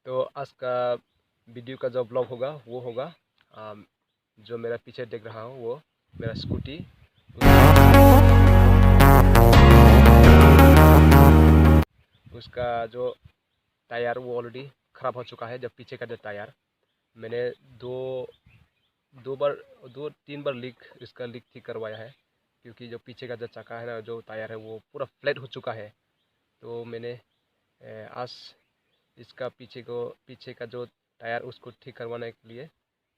तो आज का वीडियो का जो ब्लॉग होगा वो होगा जो मेरा पीछे देख रहा हूँ वो मेरा स्कूटी। उसका जो टायर वो ऑलरेडी ख़राब हो चुका है। जब पीछे का जो टायर मैंने दो दो तीन बार इसका लीक ठीक करवाया है, क्योंकि जो पीछे का जो चक्का है ना, जो टायर है वो पूरा फ्लैट हो चुका है। तो मैंने आज इसका पीछे का जो टायर उसको ठीक करवाने के लिए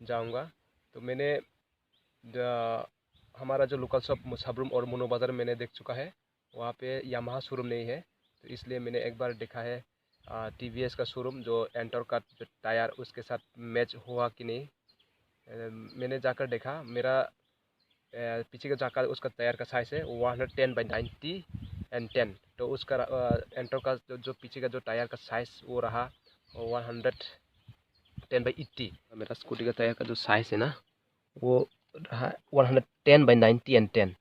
जाऊंगा। तो मैंने हमारा जो लोकल शॉप सबरूम और मोनो बाज़ार मैंने देख चुका है, वहाँ पे यामाहा शोरूम नहीं है। तो इसलिए मैंने एक बार देखा है टीवीएस का शोरूम, जो एंटर का जो टायर उसके साथ मैच हुआ कि नहीं। मैंने जाकर देखा, मेरा पीछे का जाकर उसका टायर का साइज़ है 110/90 एंड 10। तो उसका एंटर का जो पीछे का जो टायर का साइज़ वो रहा 110/80। मेरा स्कूटी का टायर का जो साइज़ है ना वो रहा 110/90 एंड 10।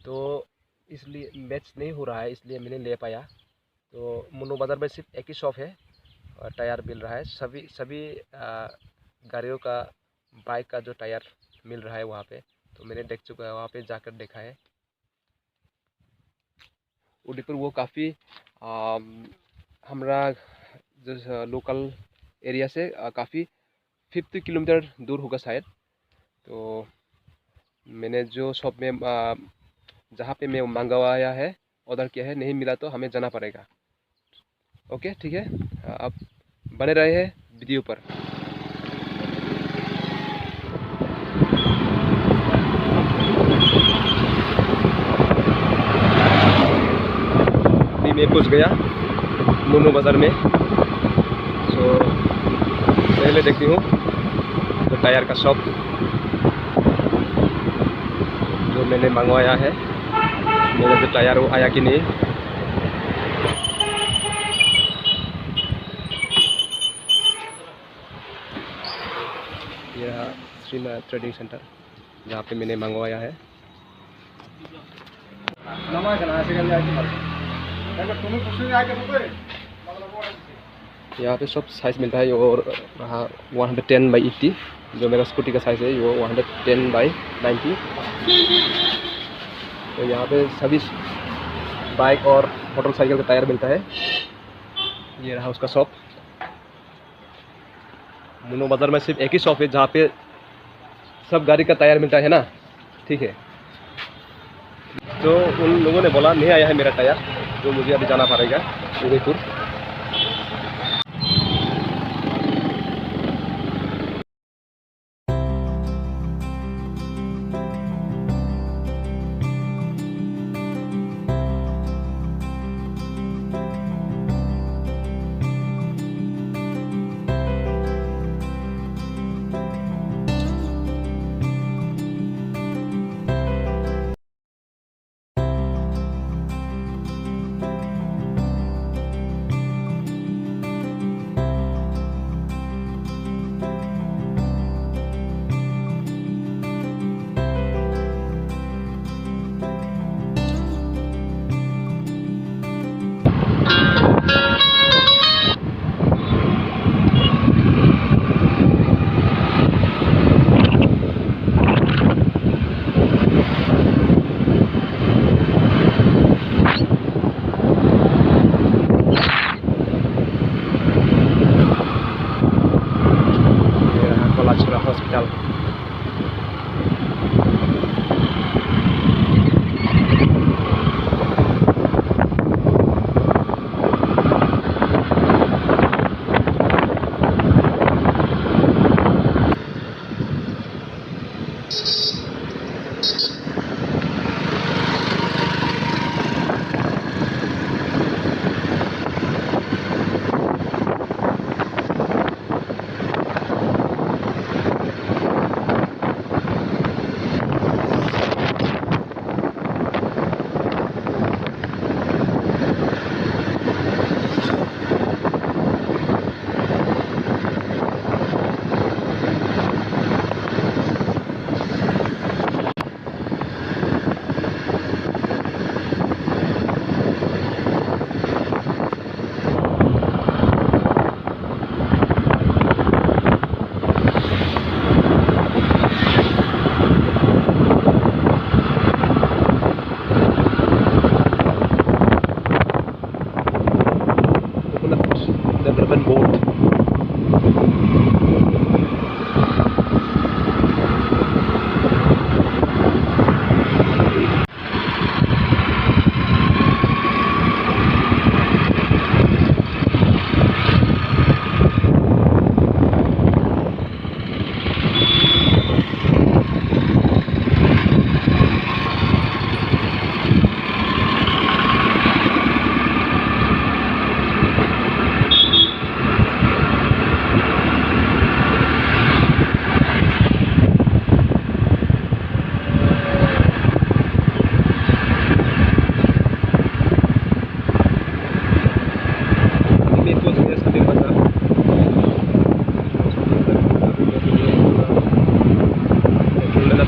तो इसलिए मैच नहीं हो रहा है, इसलिए मैंने ले पाया। तो मोनो बाज़ार में सिर्फ एक ही शॉप है और टायर मिल रहा है। सभी गाड़ियों का, बाइक का जो टायर मिल रहा है वहाँ पे। तो मैंने देख चुका है, वहाँ पे जाकर देखा है। उदयपुर वो काफ़ी हमारा जो लोकल एरिया से काफ़ी 50 किलोमीटर दूर होगा शायद। तो मैंने जो शॉप में जहाँ पे मैं मंगवाया है, ऑर्डर किया है, नहीं मिला तो हमें जाना पड़ेगा। ओके ठीक है, आप बने रहे हैं वीडियो पर। अभी मैं पहुँच गया मोनो बाज़ार में। सो पहले देखती हूँ तो टायर का शॉप जो मैंने मंगवाया है, मेरा जो टायर वो आया कि नहीं। यह श्रीनाथ ट्रेडिंग सेंटर जहाँ पे मैंने मंगवाया है। यहाँ पे सब साइज़ मिलता है। और रहा 110/80, जो मेरा स्कूटी का साइज़ है वो 110/90। तो यहाँ पे सभी बाइक और मोटरसाइकिल का टायर मिलता है। ये रहा उसका शॉप। मोनो बाज़ार में सिर्फ एक ही शॉप है जहाँ पे सब गाड़ी का टायर मिलता है ना, ठीक है। तो उन लोगों ने बोला नहीं आया है मेरा टायर, जो मुझे अभी जाना पड़ेगा उदयपुर। हॉस्पिटल। Sundarban boat.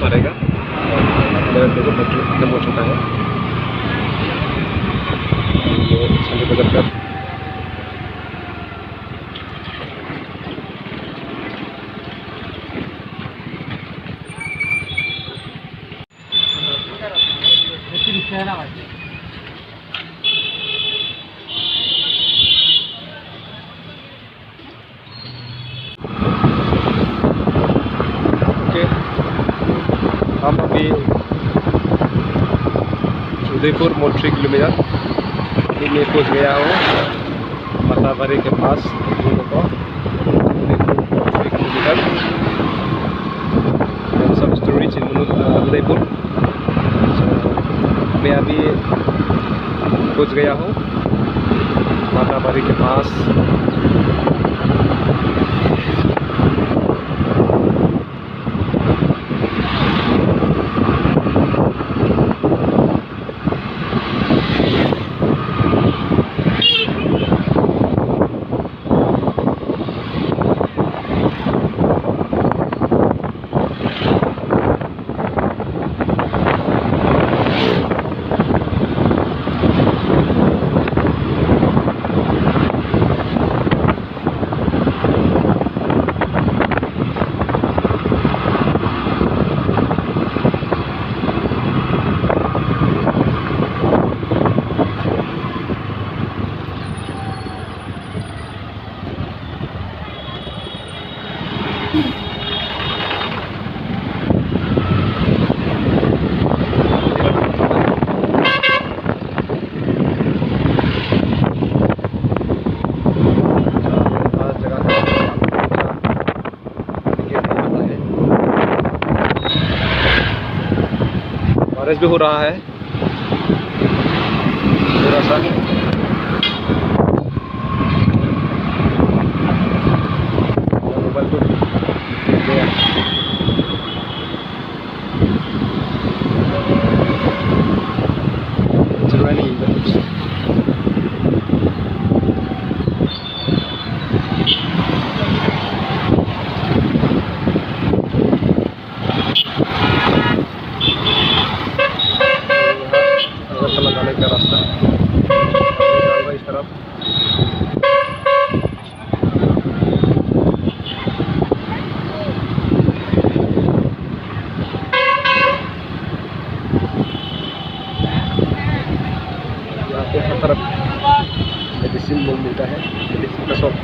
पड़ेगा और देखो पेट्रोल खत्म हो चुका है। ये संजय बदल कर हम अभी उदयपुर मोड़ 3 किलोमीटर अभी मैं पहुँच गया हूँ मताबारी के पास। उदयपुर 3 किलोमीटर सब स्टोरी उदयपुर। मैं अभी पहुँच गया हूँ मताबारी के पास। बारिश भी हो रहा है थोड़ा सा। मोबाइल तो गया। It's raining in the लगाने का रास्ता इस तरफ। यहाँ पे हर तरफ मेडिसिन मोल मिलता है, मेडिसिन का शॉप।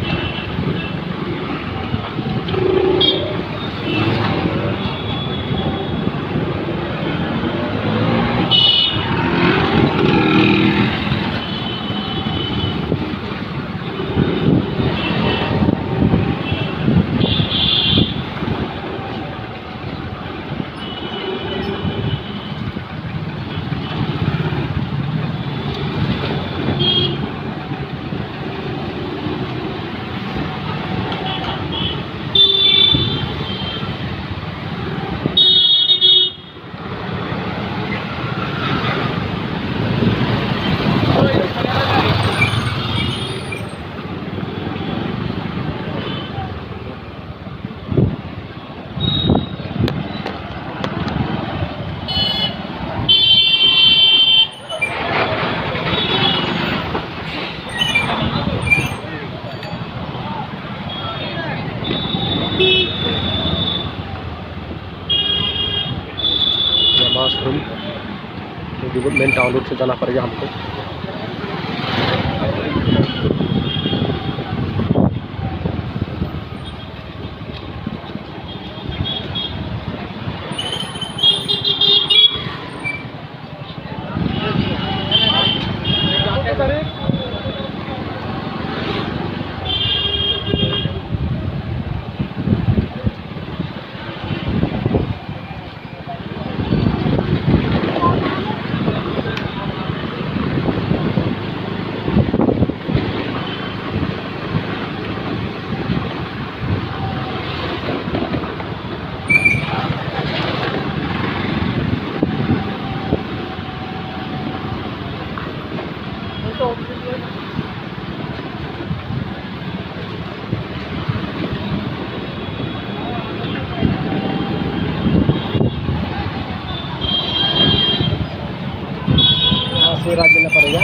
वाशरूम तो मेन टाउन रोड से जाना पड़ेगा हमको। पड़ेगा।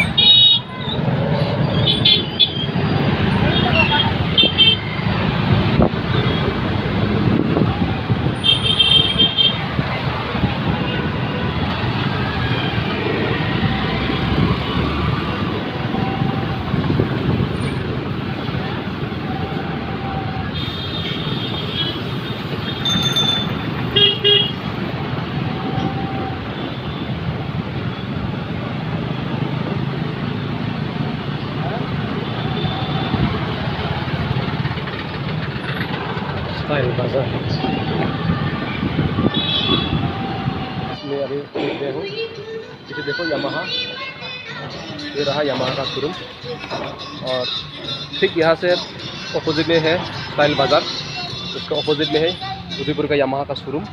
स्टाइल बाजार इसमें अभी देख रहे हो, इसे देखो यामाहा, ये रहा यामाहा का शोरूम। और ठीक यहाँ से अपोजिट में है स्टाइल बाज़ार, उसका अपोजिट में है उदयपुर का यामाहा का शोरूम।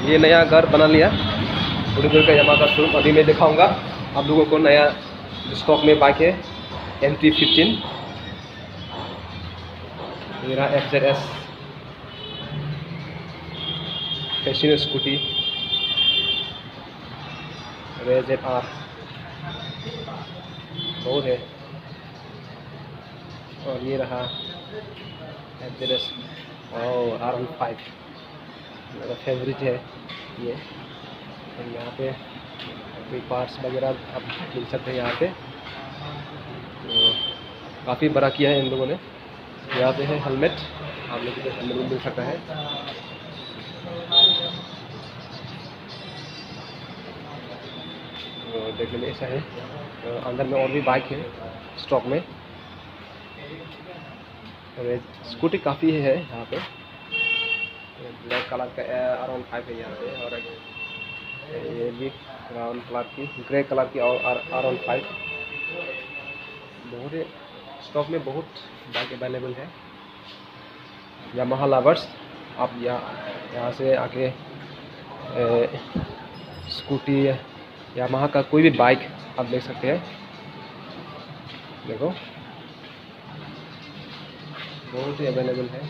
ये नया घर बना लिया उदयपुर का यामाहा का शोरूम। अभी मैं दिखाऊंगा आप लोगों को नया स्टॉक में बाइक है MT-15, ये रहा FZS फैशन स्कूटी, ZR बहुत है। और ये रहा FZS और R15 मेरा फेवरेट है ये। और यहाँ पे कोई पार्ट्स वगैरह आप मिल सकते हैं यहाँ पे, तो काफ़ी बड़ा किया है इन लोगों ने। यहाँ पे है हेलमेट, आप लोगों को हेलमेट मिल सकता है। तो देखने में ऐसा है, तो अंदर में और भी बाइक है स्टॉक में। और स्कूटी काफ़ी है यहाँ पे, ब्लैक कलर का R15 है यहाँ पे, और ये भी ब्राउन कलर की, ग्रे कलर की और R15 बहुत स्टॉक में बहुत बाइक अवेलेबल है। यामाहा लवर्स, आप यहाँ से आके स्कूटी यामाहा का कोई भी बाइक आप देख सकते हैं। देखो बहुत ही अवेलेबल है।